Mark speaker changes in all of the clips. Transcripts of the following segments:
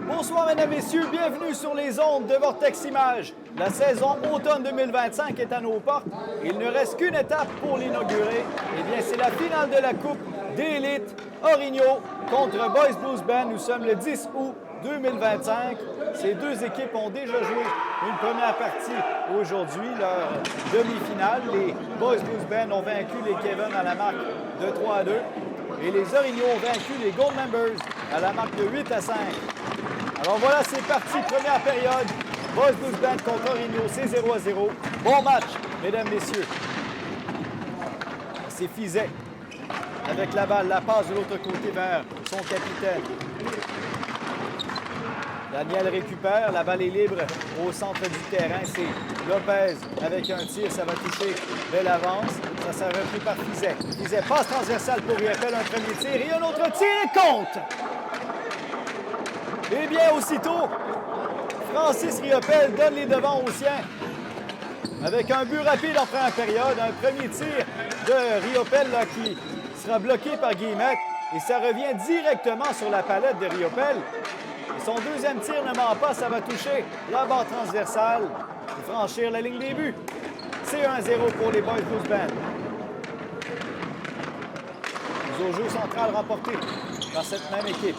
Speaker 1: Bonsoir, mesdames, messieurs. Bienvenue sur les ondes de Vortex Images. La saison automne 2025 est à nos portes. Il ne reste qu'une étape pour l'inaugurer. Eh bien, c'est la finale de la Coupe d'élite Origno contre Boys Blues Band. Nous sommes le 10 août 2025. Ces deux équipes ont déjà joué une première partie aujourd'hui, leur demi-finale. Les Boys Blues Band ont vaincu les Kevin à la marque de 3-2. Et les Origno ont vaincu les Gold Members à la marque de 8-5. Alors voilà, c'est parti, première période. Boys Blues Band contre Origno, c'est 0-0. Bon match, mesdames, messieurs. C'est Fizet avec la balle, la passe de l'autre côté vers son capitaine. Daniel récupère, la balle est libre au centre du terrain. C'est Lopez avec un tir, ça va toucher, belle avance. Ça sera repris par Fizet. Fizet passe transversale pour Riopel, un premier tir et un autre tir et compte! Eh bien, aussitôt, Francis Riopel donne les devants aux siens. Avec un but rapide en première période, un premier tir de Riopel là, qui sera bloqué par Guillemette. Et ça revient directement sur la palette de Riopel. Et son deuxième tir ne ment pas, ça va toucher la barre transversale et franchir la ligne des buts. C'est 1-0 pour les Boys Blues Band. Au jeu central remporté par cette même équipe.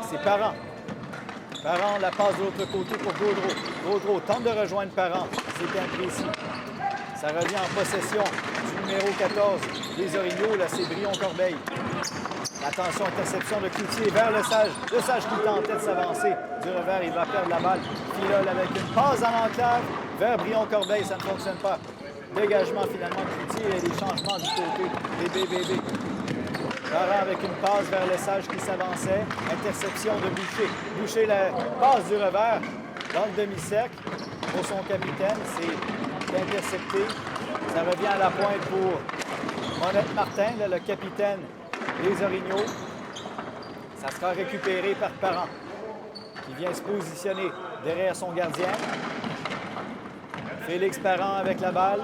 Speaker 1: C'est Parent. Parent, la passe de l'autre côté pour Gaudreau. Gaudreau tente de rejoindre Parent. C'est imprécis. Ça revient en possession du numéro 14 des Origno. Là, c'est Brion-Corbeil. Attention, interception de Cloutier vers Le Sage. Le Sage qui tentait de s'avancer. Du revers, il va perdre la balle. Filol avec une passe en enclave vers Brion-Corbeil. Ça ne fonctionne pas. Dégagement finalement de Cloutier et des changements du côté des BBB. Parent avec une passe vers Le Sage qui s'avançait. Interception de Boucher. Boucher, la passe du revers dans le demi-cercle pour son capitaine. C'est intercepté. Ça revient à la pointe pour Monette Martin, là, le capitaine des Origno. Ça sera récupéré par Parent qui vient se positionner derrière son gardien. Félix Parent avec la balle.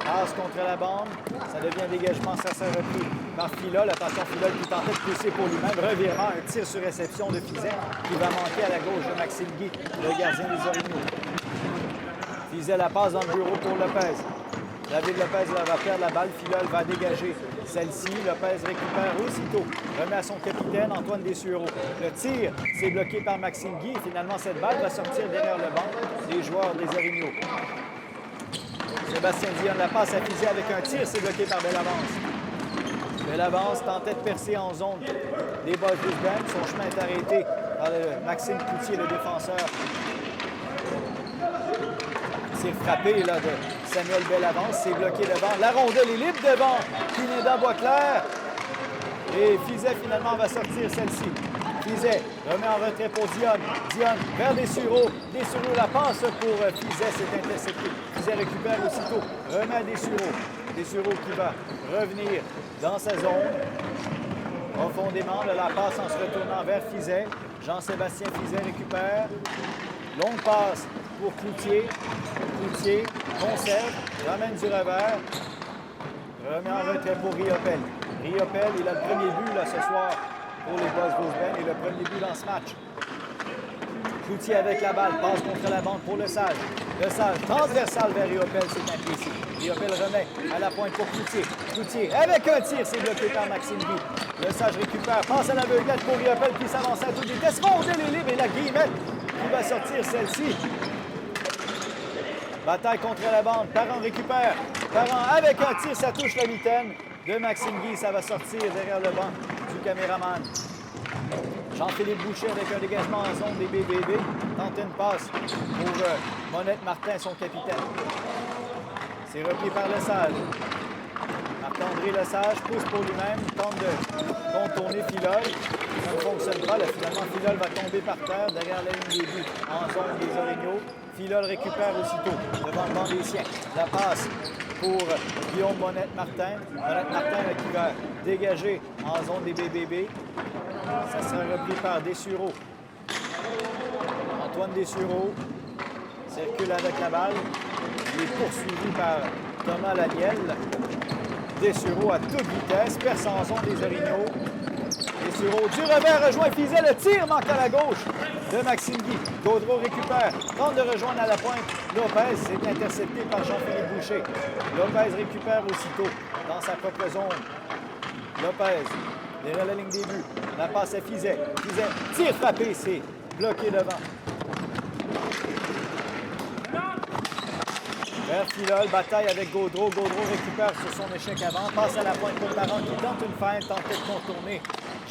Speaker 1: Passe contre la bande. Ça devient dégagement. Ça s'est repris par Filol. Attention, Filol qui tentait de pousser pour lui-même. Revirement, un tir sur réception de Fizet qui va manquer à la gauche de Maxime Guy, le gardien des Origno. Fizet la passe dans le bureau pour Lopez. David Lopez là, va perdre la balle. Filol va dégager celle-ci. Lopez récupère aussitôt. Remet à son capitaine, Antoine Dessureau. Le tir, c'est bloqué par Maxime Guy. Et finalement, cette balle va sortir derrière le banc des joueurs des Origno. Sébastien Dion la passe à Fizet avec un tir, c'est bloqué par Bellavance. Bellavance tentait de percer en zone des Boys Blues Band. Son chemin est arrêté par Maxime Cloutier, le défenseur. C'est frappé là, de Samuel Bellavance, c'est bloqué devant. La rondelle est libre devant Pineda Boisclair. Et Fizet finalement va sortir celle-ci. Fizet remet en retrait pour Dion. Dion vers Dessureau. Dessureau la passe pour Fizet, c'est intercepté. Fizet récupère aussitôt. Remet à Dessureau. Dessureau qui va revenir dans sa zone. Profondément, là, la passe en se retournant vers Fizet. Jean-Sébastien Fizet récupère. Longue passe pour Cloutier. Cloutier conserve, ramène du revers. Remet en retrait pour Riopel. Riopel, il a le premier but là, ce soir pour les Boys Blues Band et le premier but dans ce match. Cloutier avec la balle, passe contre la bande pour Le Sage. Le Sage, transversal vers Riopel, c'est imprécis. Riopel remet à la pointe pour Cloutier. Cloutier avec un tir, c'est bloqué par Maxime Guy. Le Sage récupère, passe à l'aveuglette pour Riopel qui s'avance à toute vitesse. Rondelle est libre et la Guillemette qui va sortir celle-ci. Bataille contre la bande, Parent récupère. Parent avec un tir, ça touche la mitaine de Maxime Guy. Ça va sortir derrière le banc du caméraman. Jean-Philippe Boucher avec un dégagement en zone des BBB. Tente une passe pour Monette Martin, son capitaine. C'est repris par Le Sage. Marc-André Le Sage pousse pour lui-même, tente de contourner Filol. Ça ne fonctionne pas. Là, finalement, Filol va tomber par terre derrière la ligne des buts en zone des Origno. Filol récupère aussitôt devant le banc des siens. La passe pour Guillaume Monette-Martin. Monette-Martin qui va dégager en zone des BBB. Ça sera repris par Dessureau. Antoine Dessureau circule avec la balle. Il est poursuivi par Thomas Laniel. Dessureau à toute vitesse, perce en zone des Origno. Sureau du revers rejoint Fizet. Le tir manque à la gauche de Maxime Guy. Gaudreau récupère. Tente de rejoindre à la pointe. Lopez est intercepté par Jean-Philippe Boucher. Lopez récupère aussitôt dans sa propre zone. Lopez derrière la ligne des buts. La passe à Fizet. Fizet tire frappé. C'est bloqué devant. Vers Filol, bataille avec Gaudreau. Gaudreau récupère sur son échec avant. Passe à la pointe pour Parent qui tente une feinte, tente de contourner.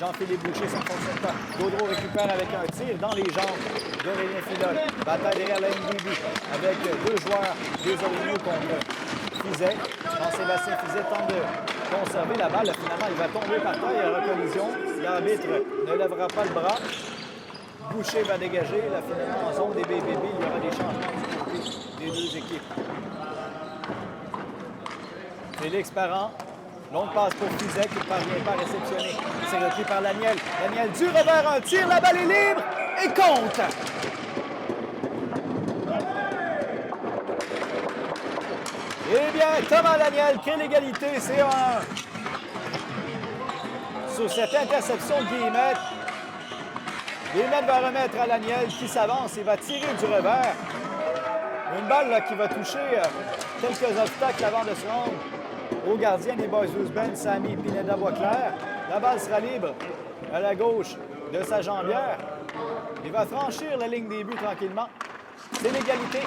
Speaker 1: Jean-Philippe Boucher, ça ne fonctionne pas. Gaudreau récupère avec un tir dans les jambes d'Aurélien Filol. Bataille derrière la ligne des buts avec deux joueurs des Orignaux contre Fizet. Jean-Sébastien Fizet tente de conserver la balle. Finalement, il va tomber par terre. Il y aura collision. L'arbitre ne lèvera pas le bras. Boucher va dégager. Là, finalement, en zone des BBB, il y aura des changements du côté des deux équipes. Félix Parent. Longue passe pour Fizet qui ne parvient pas à réceptionner. C'est repris par Laniel. Laniel du revers, un tir. La balle est libre et compte. Eh bien, Thomas Laniel crée l'égalité. C'est un. Sur cette interception de Guillemette. Guillemette va remettre à Laniel qui s'avance et va tirer du revers. Une balle là, qui va toucher quelques obstacles avant de se rendre au gardien des Boys Band, Samy Pineda-Boisclair. La balle sera libre à la gauche de sa jambière. Il va franchir la ligne des buts tranquillement. C'est l'égalité.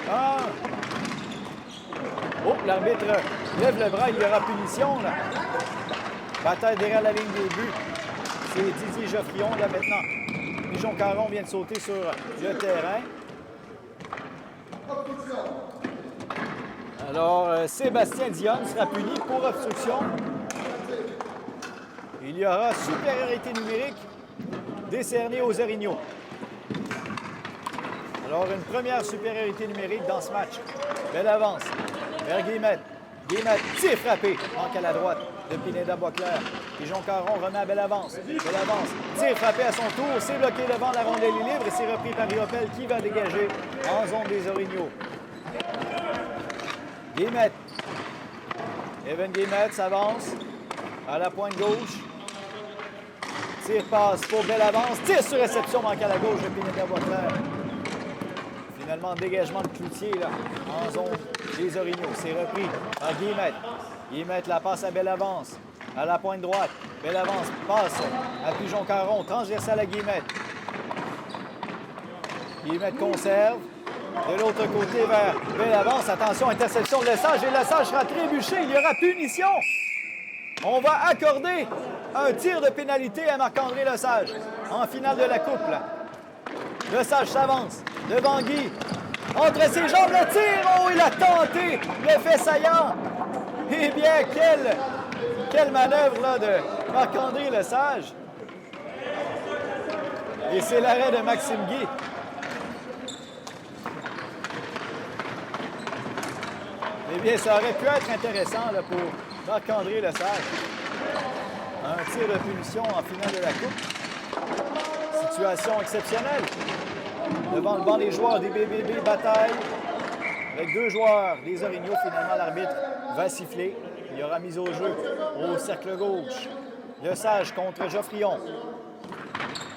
Speaker 1: Oh, l'arbitre lève le bras, il y aura punition. Là. Bataille derrière la ligne des buts. C'est Didier Geoffrion là maintenant. Pigeon Caron vient de sauter sur le terrain. Alors, Sébastien Dionne sera puni pour obstruction. Il y aura supériorité numérique décernée aux Orignaux. Alors, une première supériorité numérique dans ce match. Belle avance vers Guillemette. Guillemette, tir frappé. Manque à la droite de Pineda-Boisclair. Pigeon Caron remet à belle avance. Belle avance. Tir frappé à son tour. C'est bloqué devant la rondelle est libre et c'est repris par Riopel qui va dégager en zone des Orignaux. Guillemette. Evan Guillemette s'avance à la pointe gauche. Tire passe pour belle avance. Tire sur réception, manque à la gauche de Pineda-Boisclair. Finalement, dégagement de Cloutier là, en zone des Orignaux. C'est repris par Guillemette. Guillemette la passe à belle avance. À la pointe droite. Belle avance. Passe à Pigeon Caron. Transversale à Guillemette. Guillemette conserve. De l'autre côté vers belle avance. Attention, interception de Lesage. Et Lesage sera trébuché. Il y aura punition. On va accorder un tir de pénalité à Marc-André Lesage en finale de la Coupe. Là. Lesage s'avance devant Guy. Entre ses jambes, le tir. Oh, il a tenté l'effet saillant. Eh bien, quelle manœuvre là, de Marc-André Lesage. Et c'est l'arrêt de Maxime Guy. Eh bien, ça aurait pu être intéressant là, pour Marc-André Lesage. Un tir de punition en finale de la Coupe. Situation exceptionnelle. Devant le banc des joueurs des BBB, bataille. Avec deux joueurs des Orignaux, finalement, l'arbitre va siffler. Il y aura mise au jeu au cercle gauche. Lesage contre Geoffrion.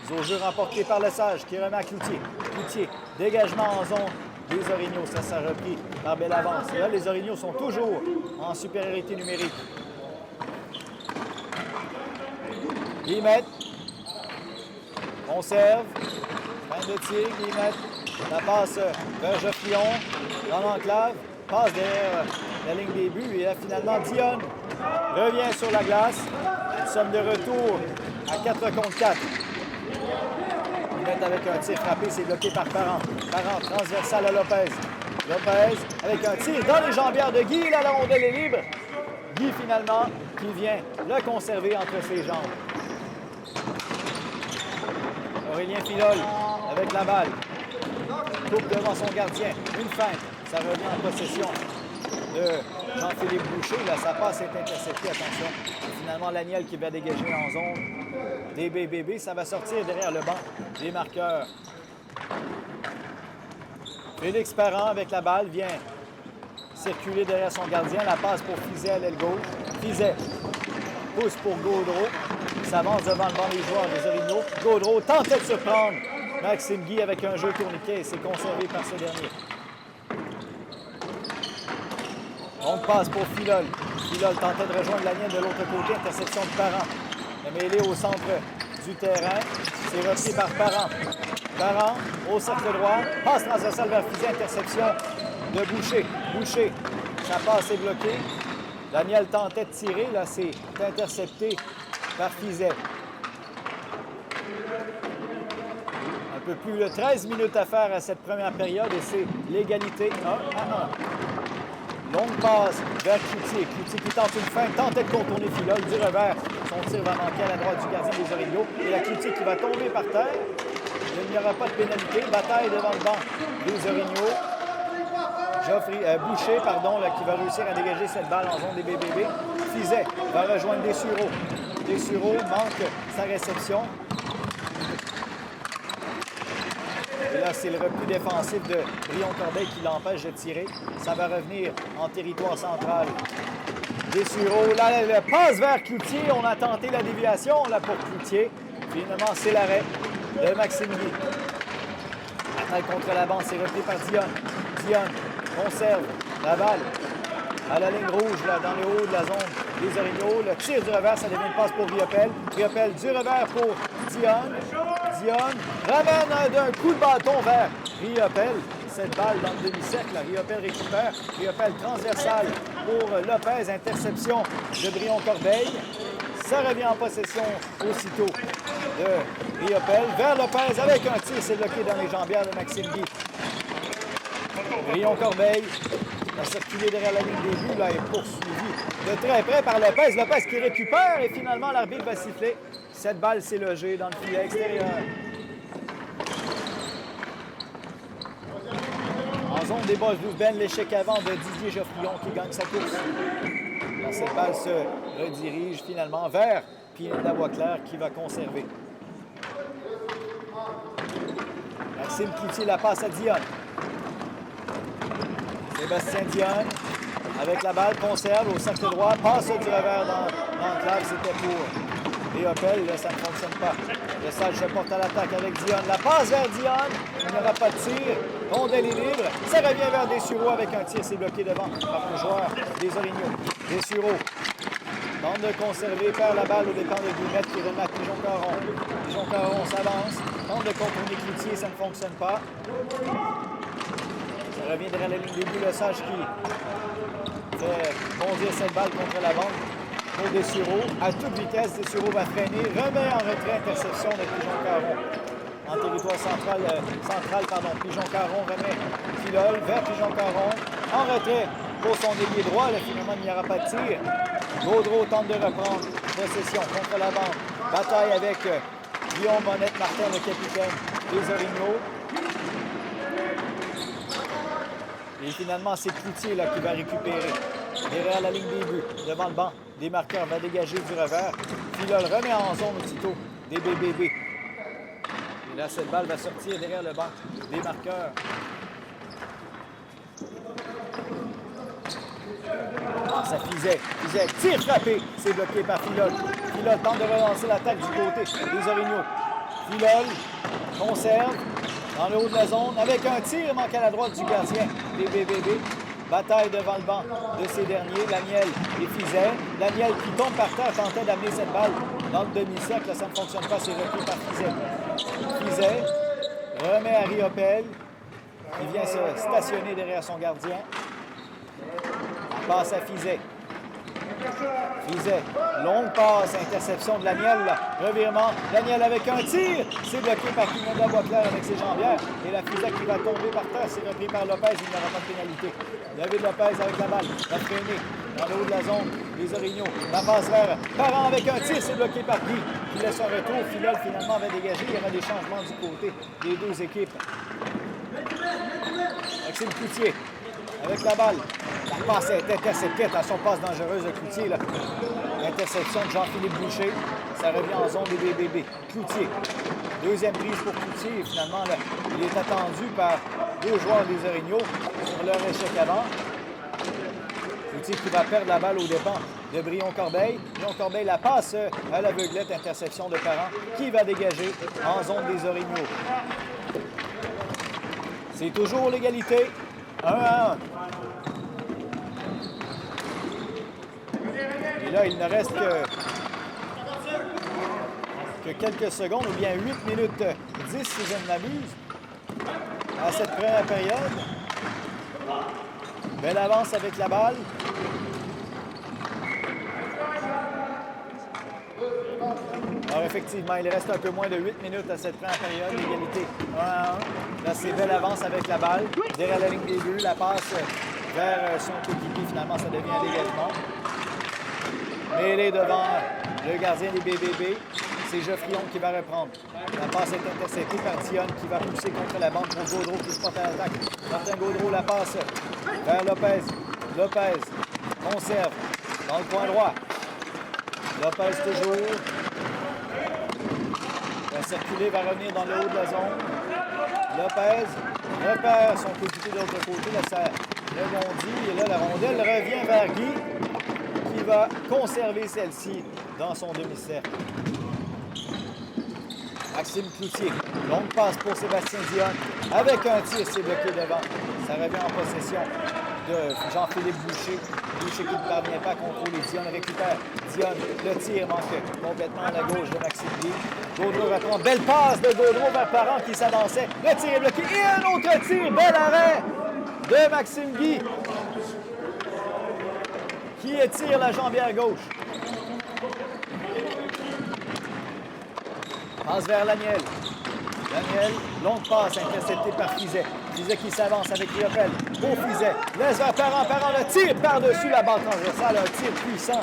Speaker 1: Mise au jeu remporté par Lesage qui remet à Cloutier. Cloutier, dégagement en zone des Orignaux. Ça sera repris par belle avance. Et là, les Orignaux sont toujours en supériorité numérique. Guillemette. Conserve. Fin de tir, Guillemette. La passe vers Geoffrion dans l'enclave. Passe derrière la ligne des buts. Et là, finalement, Dionne revient sur la glace. Nous sommes de retour à 4 contre 4. Guillemette avec un tir frappé. C'est bloqué par Parent. Parent transversal à Lopez. Lopez avec un tir dans les jambières de Guy. Là, la rondelle est libre. Guy, finalement, qui vient le conserver entre ses jambes. Aurélien Filol avec la balle. Coupe devant son gardien. Une feinte. Ça revient en possession de Jean-Philippe Boucher. Là, sa passe est interceptée. Attention. Et finalement, Laniel qui va dégager en zone des BBB. Ça va sortir derrière le banc des marqueurs. Félix Parent avec la balle vient circuler derrière son gardien. La passe pour Fizet à l'aile gauche. Fizet pousse pour Gaudreau. Il s'avance devant le banc des joueurs des Orignaux. Gaudreau tentait de surprendre Maxime Guy avec un jeu tourniquet et c'est conservé par ce dernier. On passe pour Filol. Filol tentait de rejoindre la ligne de l'autre côté. Interception de Parent. La mêlée au centre du terrain. C'est repris par Parent. Parent au cercle droit. Passe transversale vers Fizet. Interception de Boucher. Boucher. Sa passe est bloquée. Daniel tentait de tirer. Là, c'est intercepté par Fizet. Un peu plus de 13 minutes à faire à cette première période et c'est l'égalité 1-1. Longue passe vers Cloutier. Cloutier qui tente une feinte, tentait de contourner Filol du revers. Son tir va manquer à la droite du gardien des Orignaux. Et la Cloutier qui va tomber par terre. Il n'y aura pas de pénalité. Bataille devant le banc des Orignaux. Boucher, qui va réussir à dégager cette balle en zone des BBB. Fizet va rejoindre Dessureau. Dessureau manque sa réception. Et là, c'est le repli défensif de Brion-Corbeil qui l'empêche de tirer. Ça va revenir en territoire central. Dessureau, là, le passe vers Cloutier. On a tenté la déviation là pour Cloutier. Finalement, c'est l'arrêt de Maxime Guy. Attaque contre la bande, c'est repris par Dionne. Dionne conserve la balle à la ligne rouge, là, dans le haut de la zone des Orignaux. Le tir du revers, ça devient une passe pour Riopel. Riopel du revers pour Dionne. Dionne ramène d'un coup de bâton vers Riopel. Cette balle dans le demi-cercle, Riopel récupère. Riopel transversale pour Lopez. Interception de Brion-Corbeil. Ça revient en possession aussitôt de Riopel. Vers Lopez avec un tir, c'est bloqué dans les jambières de Maxime Guy. Brion-Corbeil a circulé derrière la ligne des buts, là, est poursuivi de très près par Lopez. Lopez qui récupère et finalement l'arbitre va siffler. Cette balle s'est logée dans le filet extérieur. En zone des Boss Blues, Ben l'échec avant de Didier Geoffrion qui gagne sa course. Là, cette balle se redirige finalement vers Pineda Boisclair qui va conserver. Maxime Cloutier la passe à Dionne. Sébastien Dionne, avec la balle, conserve au cercle droit, passe du revers dans l'enclave, c'était pour Riopel, là, ça ne fonctionne pas. Le Sage se porte à l'attaque avec Dionne, la passe vers Dionne, il n'y aura pas de tir, rondelle est libre, ça revient vers Dessureau avec un tir, c'est bloqué devant par le joueur des Orignaux. Dessureau tente de conserver, perd la balle au dépens de Guillemette qui remet à Pigeon-Caron. Pigeon-Caron s'avance, tente de contourner Cloutier, ça ne fonctionne pas. Ça revient derrière la ligne des buts, le Sage qui fait conduire cette balle contre la bande pour Dessureau. À toute vitesse, Dessureau va freiner, remet en retrait, interception de Pigeon-Caron. En territoire central, Pigeon-Caron remet Filol vers Pigeon-Caron. En retrait pour son ailier droit, là, finalement il n'y aura pas de tir. Gaudreau tente de reprendre possession contre la bande. Bataille avec Guillaume Monette-Martin, le capitaine des Orignaux. Et finalement, c'est Cloutier là, qui va récupérer. Derrière la ligne des buts, devant le banc, des marqueurs va dégager du revers. Filol remet en zone aussitôt des BBB. Et là, cette balle va sortir derrière le banc des marqueurs. Ça Fizet. Fizet, tir frappé. C'est bloqué par Filol. Filol tente de relancer l'attaque du côté des Orignaux. Filol conserve dans le haut de la zone avec un tir manqué à la droite du gardien des BBB. Bataille devant le banc de ces derniers. Laniel et Fizet. Laniel qui tombe par terre tentait d'amener cette balle dans le demi-cercle. Ça ne fonctionne pas. C'est repris par Fizet. Fizet remet à Riopel qui vient se stationner derrière son gardien. Passe à Fizet. Fizet, longue passe, interception de Laniel, revirement. Laniel avec un tir, c'est bloqué par Pineda Boisclair avec ses jambières. Et la Fizet qui va tomber par terre, c'est repris par Lopez, il n'y aura pas de pénalité. David Lopez avec la balle, va freiner dans le haut de la zone, les Orignaux. La passe vers Parent avec un tir, c'est bloqué par Guy, qui laisse un retour. Filol finalement va dégager, il y aura des changements du côté des deux équipes. Maxime Cloutier avec la balle. La passe est interceptée, attention, passe dangereuse de Cloutier. Interception de Jean-Philippe Boucher. Ça revient en zone des BBB. Cloutier. Deuxième prise pour Cloutier. Et finalement, là, il est attendu par deux joueurs des Orignaux sur leur échec avant. Cloutier qui va perdre la balle au dépens de Brion-Corbeil. Brion-Corbeil la passe à l'aveuglette, interception de Parent qui va dégager en zone des Orignaux. C'est toujours l'égalité. 1-1. Et là, il ne reste que quelques secondes, ou bien 8 minutes 10, si je ne m'abuse, à cette première période. Belle avance avec la balle. Alors, effectivement, il reste un peu moins de 8 minutes à cette première période. L'égalité 1-1. Là, c'est belle avance avec la balle. Derrière la ligne des buts, la passe vers son coéquipier. Finalement, ça devient un dégagement. Mêlé devant le gardien des BBB. C'est Geoffrion qui va reprendre. La passe est interceptée par Dionne qui va pousser contre la bande pour Gaudreau qui se porte à l'attaque. Martin Gaudreau la passe vers Lopez. Lopez conserve dans le coin droit. Lopez toujours. Va circuler, va revenir dans le haut de la zone. Lopez repère son coéquipier de l'autre côté. Là, ça rebondit. Et là, la rondelle revient vers Guy qui va conserver celle-ci dans son demi-cercle. Maxime Cloutier, longue passe pour Sébastien Dionne. Avec un tir, c'est bloqué devant. Ça revient en possession de Jean-Philippe Boucher. Boucher qui ne parvient pas à contrôler. Dionne récupère. Dionne, le tir manque complètement à la gauche de Maxime Guy. Gaudreau reprend. Belle passe de Gaudreau vers Parent qui s'avançait. Le tir est bloqué. Et un autre tir. Bel arrêt de Maxime Guy qui étire la jambière gauche. Passe vers Laniel. Laniel, longue passe interceptée par Fizet. Fizet qui s'avance avec Riopel. Beau Fizet. Laisse vers Parent. Parent le tire par-dessus la balle transversale. Un tir puissant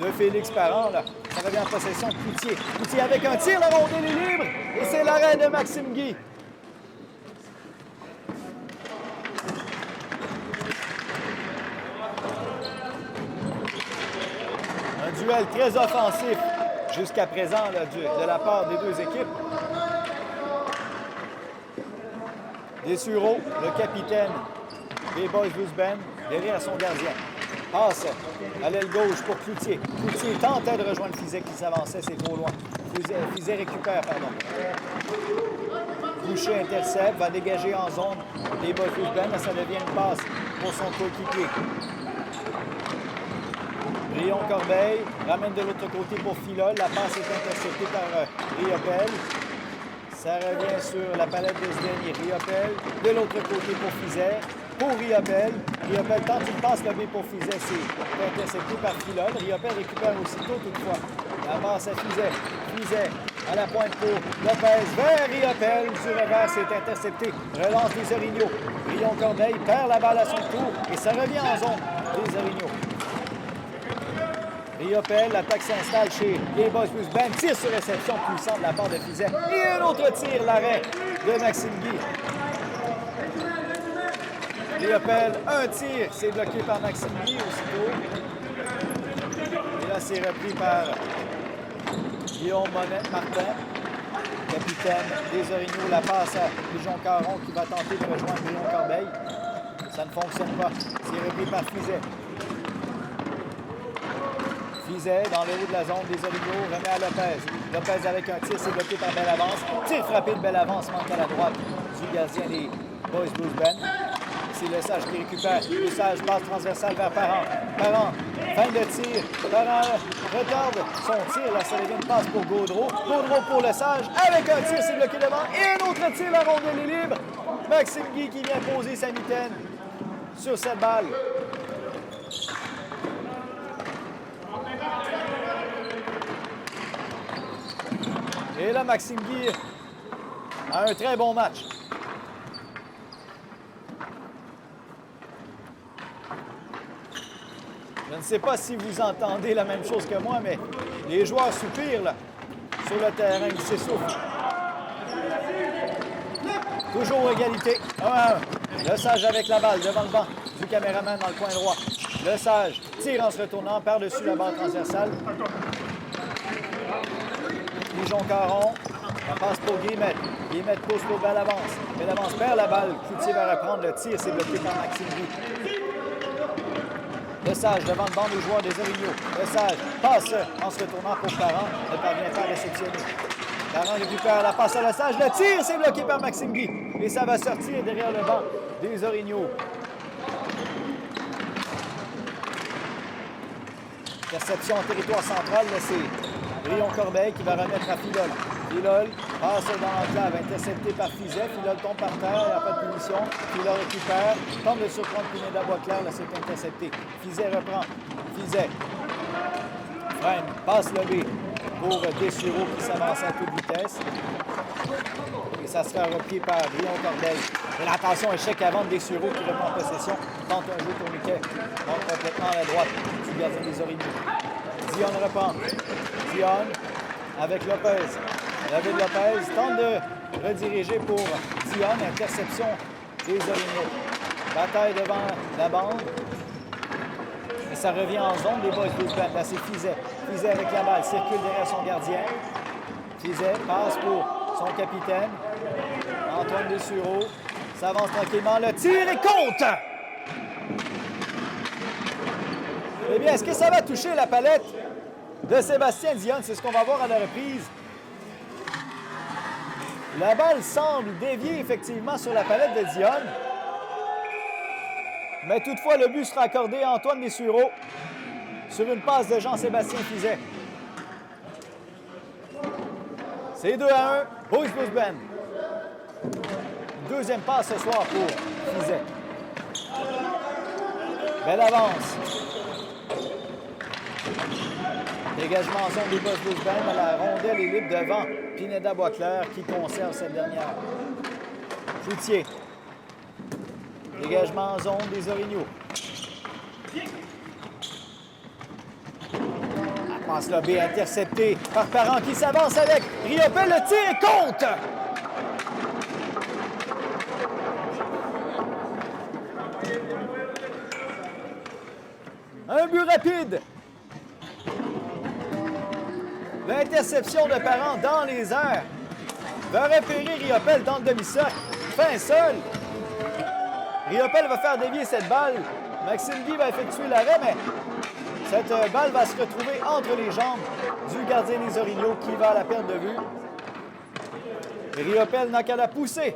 Speaker 1: de Félix Parent. Là. Ça revient en possession de Cloutier. Cloutier avec un tir. La rondelle est libre. Et c'est l'arrêt de Maxime Guy. Un duel très offensif jusqu'à présent là, de la part des deux équipes. Dessureau, le capitaine des Boys Blues Band, derrière son gardien. Passe à l'aile gauche pour Cloutier. Cloutier tentait de rejoindre Fizet qui s'avançait, c'est trop loin. Fizet récupère, pardon. Boucher intercepte, va dégager en zone les Boys Blues Band, mais ça devient une passe pour son coéquipier. Brion-Corbeil ramène de l'autre côté pour Filol. La passe est interceptée par Riopel. Ça revient sur la palette de ce dernier. Riopel de l'autre côté pour Fizet. Pour Riopel. Riopel tente une passe lobée pour Fizet. C'est intercepté par Filol. Riopel récupère aussitôt toutefois. La passe à Fizet. Fizet à la pointe pour Lopez vers Riopel. Du revers, c'est intercepté. Relance des Orignaux. Brion-Corbeil perd la balle à son tour et ça revient en zone des Orignaux. Riopel, l'attaque s'installe chez les Boys Blues Band. Tire sur réception puissante de la part de Fizet. Et un autre tir, l'arrêt de Maxime Guy. Riopel, un tir, c'est bloqué par Maxime Guy aussitôt. Et là, c'est repris par Guillaume Martin, capitaine des Orignaux. La passe à Pigeon Caron qui va tenter de rejoindre Brion-Corbeil. Ça ne fonctionne pas. C'est repris par Fizet. Fizet dans le haut de la zone des Orignaux, remet à Lopez. Lopez avec un tir, c'est bloqué par Belle Avance. Tir frappé de Belle Avance, manque à la droite du gardien des Boys Blues Band. C'est Le Sage qui récupère. Le Sage passe transversale vers Parent. Parent, fin de tir. Parent retarde son tir. Là, ça devient une passe pour Gaudreau. Gaudreau pour Le Sage. Avec un tir, c'est bloqué devant. Et un autre tir, la rondelle est libre. Maxime Guy qui vient poser sa mitaine sur cette balle. Et là, Maxime Guy a un très bon match. Je ne sais pas si vous entendez la même chose que moi, mais les joueurs soupirent là, sur le terrain. Ils s'essoufflent. Toujours égalité. 1-1. Le Sage avec la balle devant le banc du caméraman dans le coin droit. Le Sage tire en se retournant par-dessus la barre transversale. Pigeon Caron, la passe pour Guillemette. Guillemette pousse pour Belle Avance. Belle Avance perd la balle. Cloutier va reprendre le tir. C'est bloqué par Maxime Guy. Lesage devant le banc des joueurs des Orignaux. Lesage passe en se retournant pour Parent. Ne parvient pas à réceptionner. Parent récupère la passe à Lesage. Le tir, c'est bloqué par Maxime Guy. Et ça va sortir derrière le banc des Orignaux. Interception en territoire central. C'est Brion Corbeil qui va remettre à Filol. Filol passe dans l'enclave, intercepté par Fizet. Filol tombe par terre, il n'y a pas de punition. Filol récupère, tente de surprendre Pineda Boisclair, là c'est intercepté. Fizet reprend. Fizet freine, passe le B pour Dessureau qui s'avance à toute vitesse. Et ça sera repris par Brion Corbeil. Et l'attention, échec avant de Dessureau qui reprend possession. Tente un jeu tourniquet, monte complètement à la droite du gardien des Orignaux. Dion reprend. Dion avec Lopez. David Lopez tente de rediriger pour Dion. Interception des Orignaux. Bataille devant la bande. Et ça revient en zone des Boys Blues Band. Là, c'est Fizet. Fizet avec la balle. Circule derrière son gardien. Fizet passe pour son capitaine. Antoine Dessureau s'avance tranquillement. Le tir et compte! Eh bien, est-ce que ça va toucher la palette de Sébastien Dion? C'est ce qu'on va voir à la reprise. La balle semble dévier effectivement sur la palette de Dion. Mais toutefois, le but sera accordé à Antoine Dessureau sur une passe de Jean-Sébastien Fizet. C'est 2-1, Boys Blues Band. Deuxième passe ce soir pour Fizet. Belle avance. Dégagement en zone des Boys Blues Band. La rondelle est libre devant Pineda Boisclair qui conserve cette dernière. Cloutier. Dégagement en zone des Orignaux. La passe lobée interceptée par Parent qui s'avance avec Riopel. Le tir et compte! Un but rapide. L'interception de Parent dans les airs va repérer Riopel dans le demi-cercle. Fin seul. Riopel va faire dévier cette balle. Maxime Guy va effectuer l'arrêt, mais cette balle va se retrouver entre les jambes du gardien des Orignaux qui va à la perte de vue. Riopel n'a qu'à la pousser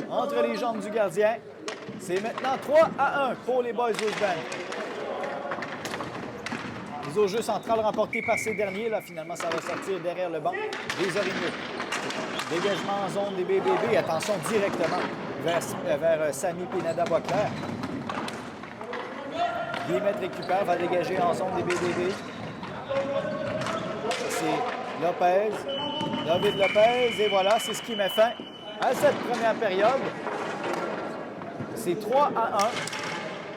Speaker 1: entre les jambes du gardien. C'est maintenant 3-1 pour les Boys Blues Band. Mise au jeu central remporté par ces derniers. Là, finalement, ça va sortir derrière le banc des Orignaux. Dégagement en zone des BBB. Attention directement vers Samy Pineda Boisclair. Guillemette récupère, va dégager en zone des BBB. C'est Lopez. David Lopez. Et voilà, c'est ce qui met fin à cette première période. C'est 3-1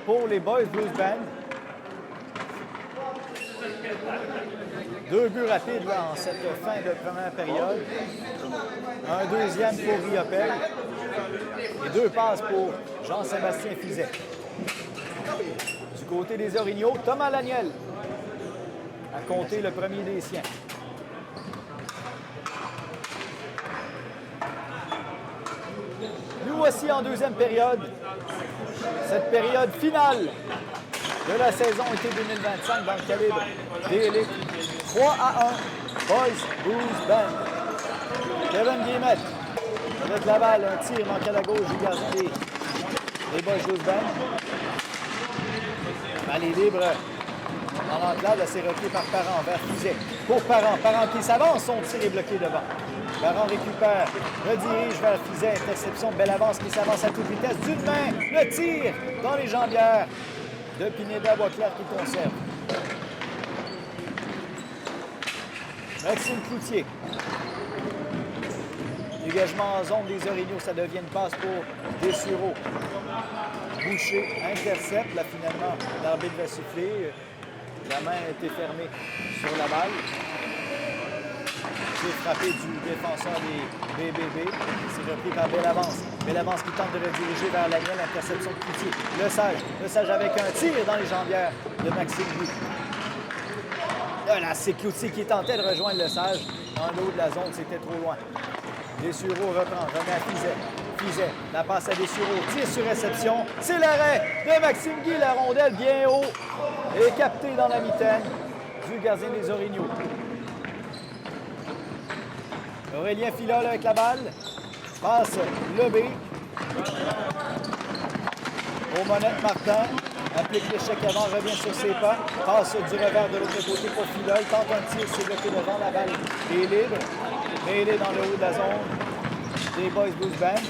Speaker 1: pour les Boys Blues Band. Deux buts rapides là, en cette fin de première période. Un deuxième pour Riopel. Et deux passes pour Jean-Sébastien Fizet. Du côté des Orignaux, Thomas Laniel a compté le premier des siens. Nous voici en deuxième période. Cette période finale de la saison été 2025 dans le calibre des élites. 3-1, Boys Blues Band. Kevin Guillemette avec la balle, un tir manqué à la gauche du gardien des Boys Blues Band. Balle est libre dans l'enclave, c'est repris par Parent vers Fizet. Pour Parent, Parent qui s'avance, son tir est bloqué devant. Parent récupère, redirige vers Fizet, interception, belle avance qui s'avance à toute vitesse d'une main. Le tir dans les jambières de Pineda Boisclair qui conserve. Maxime Cloutier. Dégagement en zone des Orignaux, ça devient une passe pour Dessureau. Boucher intercepte. Là, finalement, l'arbitre va siffler. La main a été fermée sur la balle. C'est frappé du défenseur des BBB. C'est repris par Bellavance. Bellavance qui tente de rediriger vers Laniel. Interception de Cloutier. Lesage avec un tir dans les jambières de Maxime Guy. Là, c'est Cloutier qui tentait de rejoindre Lesage. Dans le haut de la zone, c'était trop loin. Dessureau reprend, remet à Fizet. Fizet, la passe à Dessureau, tir sur réception. C'est l'arrêt de Maxime Guy, la rondelle bien haut Et capté dans la mitaine du gardien des Orignaux. Aurélien Filol avec la balle. Passe Lebé. Au Monette Martin. Applique l'échec avant, revient sur ses pas. Passe du revers de l'autre côté pour Filol. Tente un tir, c'est bloqué devant la balle. Il est libre. Mais il est dans le haut de la zone des Boys Blues Band.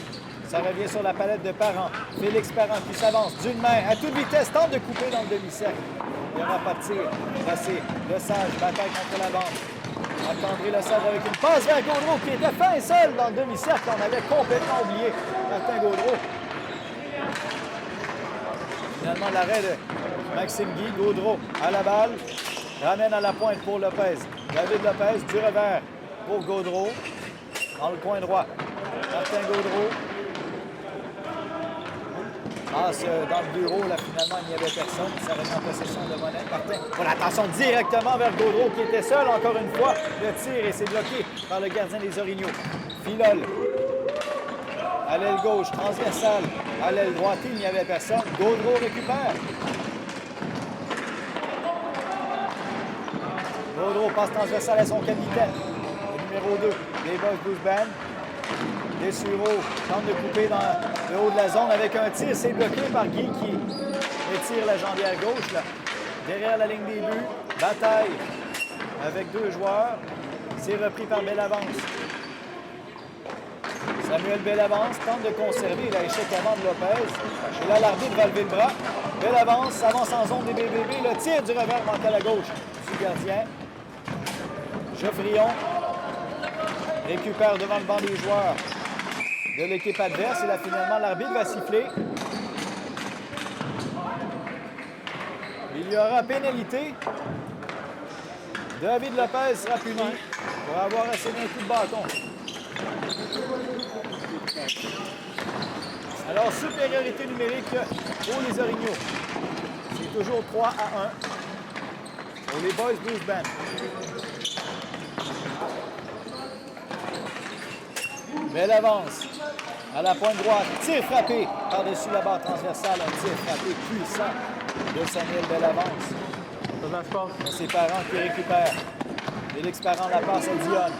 Speaker 1: Ça revient sur la palette de Parent. Félix Parent qui s'avance d'une main à toute vitesse. Tente de couper dans le demi-cercle. Il n'y aura pas de tir. Passé. Le Sage, bataille contre la bande. Marc-André Lesage avec une passe vers Gaudreau qui était fin seul dans le demi-cercle. On avait complètement oublié Martin Gaudreau. Finalement, l'arrêt de Maxime Guy. Gaudreau à la balle. Ramène à la pointe pour Lopez. David Lopez du revers pour Gaudreau. Dans le coin droit. Martin Gaudreau. Passe dans le bureau. Là, finalement, il n'y avait personne. Ça remet en possession de Monette. Martin. Voilà, attention directement vers Gaudreau qui était seul encore une fois. Le tir et c'est bloqué par le gardien des Orignaux. Filol. À l'aile gauche, transversale. À l'aile droite, il n'y avait personne. Gaudreau récupère. Gaudreau passe transversale à son capitaine. Le numéro 2, les Boys Blues Band. Dessureau tente de couper dans le haut de la zone avec un tir. C'est bloqué par Guy qui étire la jambière gauche. Là. Derrière la ligne des buts, bataille avec 2 joueurs. C'est repris par Bellavance. Samuel Bellavance tente de conserver l'échec avant de Lopez. Et là, l'arbitre va lever le bras. Bellavance s'avance en zone des BBB. Le tir du revers manque à la gauche du gardien. Geoffrion récupère devant le banc des joueurs de l'équipe adverse. Et là, finalement, l'arbitre va siffler. Il y aura pénalité. David Lopez sera puni pour avoir asséné un coup de bâton. Alors, supériorité numérique pour les Orignaux. C'est toujours 3-1 pour les Boys Blues Band. Belle avance à la pointe droite. Tir frappé par-dessus la barre transversale. Un tir frappé puissant de Samuel Bellavance. C'est Parent qui récupère. Félix Parent la passe à Dionne.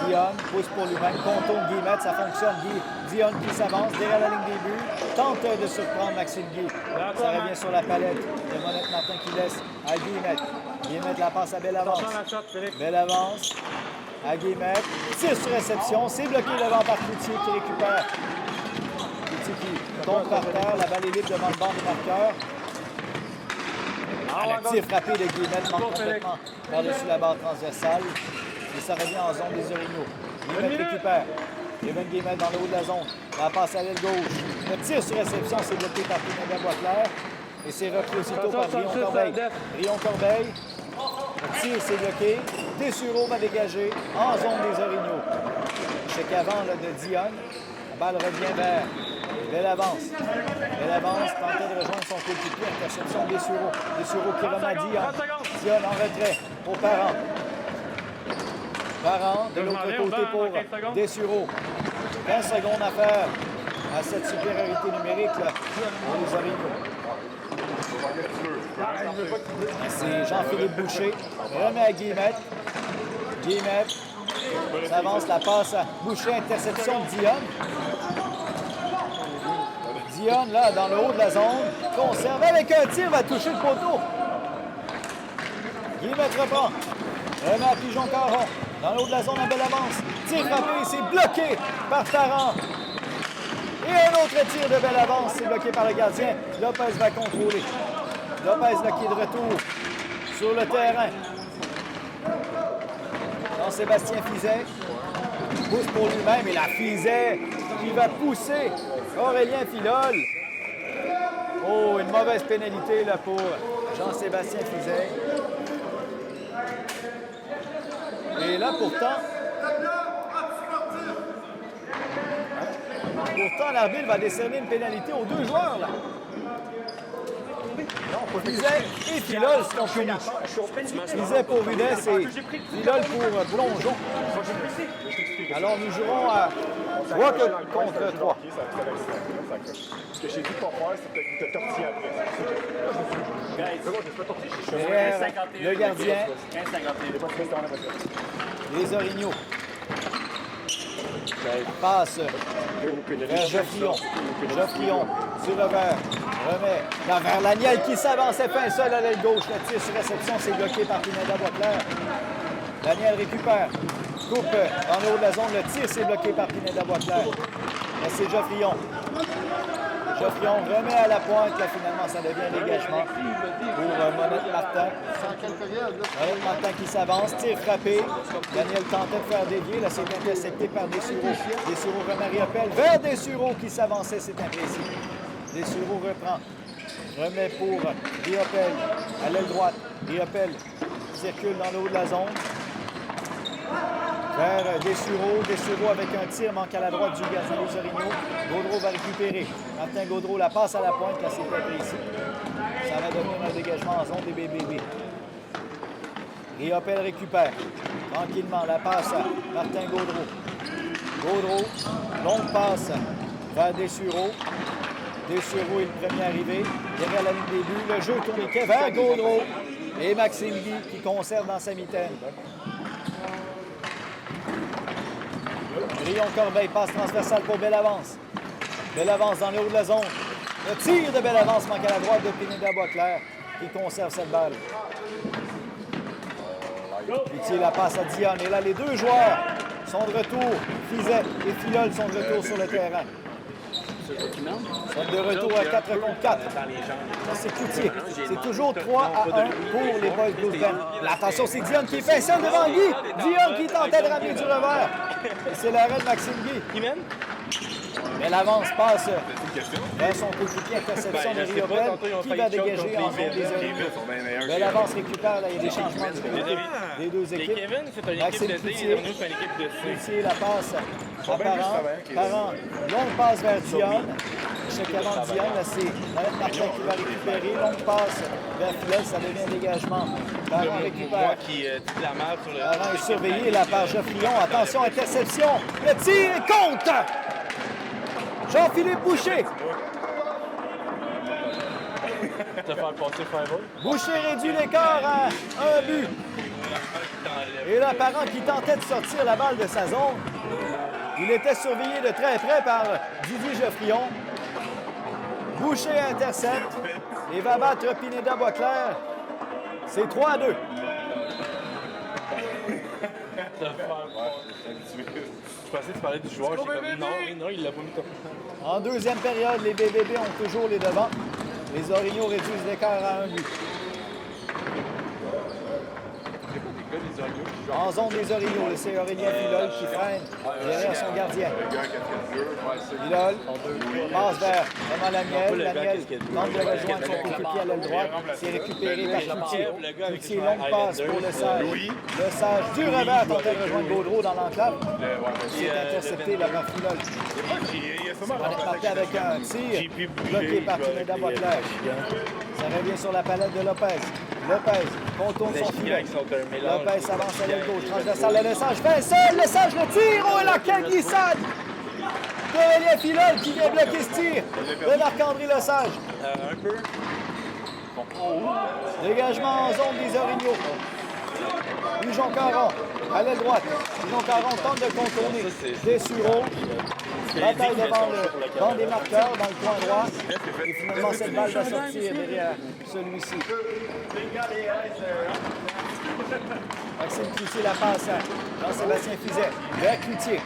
Speaker 1: Dionne pousse pour lui-même. Contourne Guillemette, ça fonctionne. Dionne qui s'avance derrière la ligne des buts. Tente de surprendre Maxime Guy. Ça revient sur la palette. De Monette Martin qui laisse à Guillemette. Guillemette la passe à Bellavance. Bellavance à Guillemette. Tire sur réception. C'est bloqué devant par Cloutier qui récupère. Cloutier qui tombe par terre. La balle est libre devant le banc du marqueur. Le tir frappé de Guillemette manque complètement par-dessus la barre transversale. Et ça revient en zone des Orignaux. Guillemette récupère. Kevin Guillemette dans le haut de la zone. La passe à l'aile gauche. Le tir sur réception, c'est bloqué par Pineda Boisclair. Et c'est repris aussitôt par Rion Corbeil. Rion Corbeil. Le tir, c'est bloqué. Dessureau va dégager en zone des Orignaux. Chèque avant là, de Dionne. La balle revient vers Bellavance. Bellavance tentait de rejoindre son coéquipier. Interception de Dessureau. Dessureau qui remet à Dionne. Dionne en retrait pour Parent. Parent de l'autre côté pour Dessureau. 15 secondes à faire à cette supériorité numérique là, pour les Orignaux. C'est Jean-Philippe Boucher. Remet à Guillemette. Guillemette s'avance, la passe à Boucher. Interception de Dionne. Dionne, là, dans le haut de la zone. Conserve avec un tir, va toucher le poteau. Guillemette reprend. Remet à Pigeon-Caron. Dans le haut de la zone, en belle avance. Tir frappé, c'est bloqué par Parent. Et un autre tir de belle avance, c'est bloqué par le gardien. Lopez va contrôler. Lopez, là, qui est de retour sur le terrain. Jean-Sébastien Fizet pousse pour lui-même. Et la Fizet qui va pousser Aurélien Filol. Oh, une mauvaise pénalité là, pour Jean-Sébastien Fizet. Et là, pourtant, l'arbitre va décerner une pénalité aux 2 joueurs. Là. Fizet et Filol seront punis. Fizet pour Rudess et Filol pour Plongeon. Alors, nous jouerons à 3 contre 3.
Speaker 2: Ce que j'ai dit pour faire, c'est de te tortiller après.
Speaker 1: Derrière le gardien,
Speaker 3: 15-51.
Speaker 1: les Orignaux. Passe vers Geoffrion. Geoffrion sur revers. Remet vers Laniel qui s'avançait fin seul à l'aile gauche. Le tir sur réception, c'est bloqué par Pineda Boisclair. Laniel récupère. Coupe dans le haut de la zone. Le tir, c'est bloqué par Pineda Boisclair. Là, c'est Geoffrion. Geoffrion remet à la pointe. Là, finalement, ça devient un dégagement pour Monette Martin. Monette Martin qui s'avance. Tir frappé. Daniel tentait de faire dévier. Là, c'est intercepté par Dessureau. Dessureau remet Riopel vers Dessureau qui s'avançait. C'est imprécis. Dessureau reprend. Remet pour Riopel à l'aile droite. Riopel circule dans le haut de la zone. Vers Dessureau. Dessureau avec un tir manque à la droite du gardien des Orignaux. Gaudreau va récupérer. Martin Gaudreau la passe à la pointe. Là, c'est imprécis. Ça va devenir un dégagement en zone des BBB. Riopel récupère. Tranquillement, la passe à Martin Gaudreau. Gaudreau, longue passe vers Dessureau. Dessureau est le premier arrivé. Derrière la ligne des buts, le jeu tourniquet vers Gaudreau. Et Maxime Guy qui conserve dans sa mitaine. Brion-Corbeil passe transversale pour Bellavance. Bellavance dans le haut de la zone. Le tir de Bellavance manque à la droite de Pineda Boisclair qui conserve cette balle. Cloutier la passe à Dionne. Et là, les deux joueurs sont de retour. Fizet et Filol sont de retour sur le terrain. Sont de retour à 4 contre 4. C'est Cloutier. C'est toujours 3 à 1 pour les Boys Blues Band. Attention, c'est Dionne qui fait seul devant Guy. Dionne qui tentait de ramener du revers. Et c'est l'arrêt de Maxime Guy. Mais l'avance passe vers son coéquipier, interception de Riopel qui va dégager en zone des Orignaux. Mais l'avance récupère, là, il y a des changements du côté des deux équipes. Maxime Cloutier, Cloutier la passe à Parent. Parent, longue passe vers Dionne. Échec avant Dionne, là c'est Martin qui va récupérer. Longue passe vers Filol, ça devient un dégagement. Parent récupère. Parent est surveillé là par Geoffrion. Attention, interception. Le tir est contre! Jean-Philippe Boucher. Boucher réduit l'écart à un but. Et là, Parent qui tentait de sortir la balle de sa zone. Il était surveillé de très près par Didier Geoffrion. Boucher intercepte et va battre Pineda Boisclair. C'est 3 à 2.
Speaker 3: Je pensais que tu parlais du joueur. J'étais comme non, il l'a pas mis comme ça.
Speaker 1: En deuxième période, les BBB ont toujours les devants. Les Orignaux réduisent l'écart à un but. En zone des Orignaux, c'est Aurélien Filol qui freine derrière son gardien. Filol passe vers Romain Laniel. Laniel tente de rejoindre son coéquipier à l'aile droite. C'est récupéré par Cloutier. Cloutier, longue passe pour Le Sage. Le Sage du revers tente de rejoindre Gaudreau dans l'enclave. C'est intercepté là par Filol. On est parti avec un tir bloqué par Pineda Boisclair. Ça revient sur la palette de Lopez. Lopez contourne son filet. Lopez s'avance à l'aile gauche. Transversal, le Lesage fait seul. Le Lesage le tire. Oh, et la quelle glissade d'Aurélien Filol qui vient bloquer ce tir de Marc-André Lesage.
Speaker 3: Un peu.
Speaker 1: Dégagement en zone des Orignaux. Lujon Caron à l'aile droite. Lujon Caron tente de contourner Dessureau. Bataille devant le banc des marqueurs dans le coin droit. Et finalement, cette balle va sortir derrière celui-ci. Maxime Cloutier la passe à Jean-Sébastien Fizet. Vers Cloutier.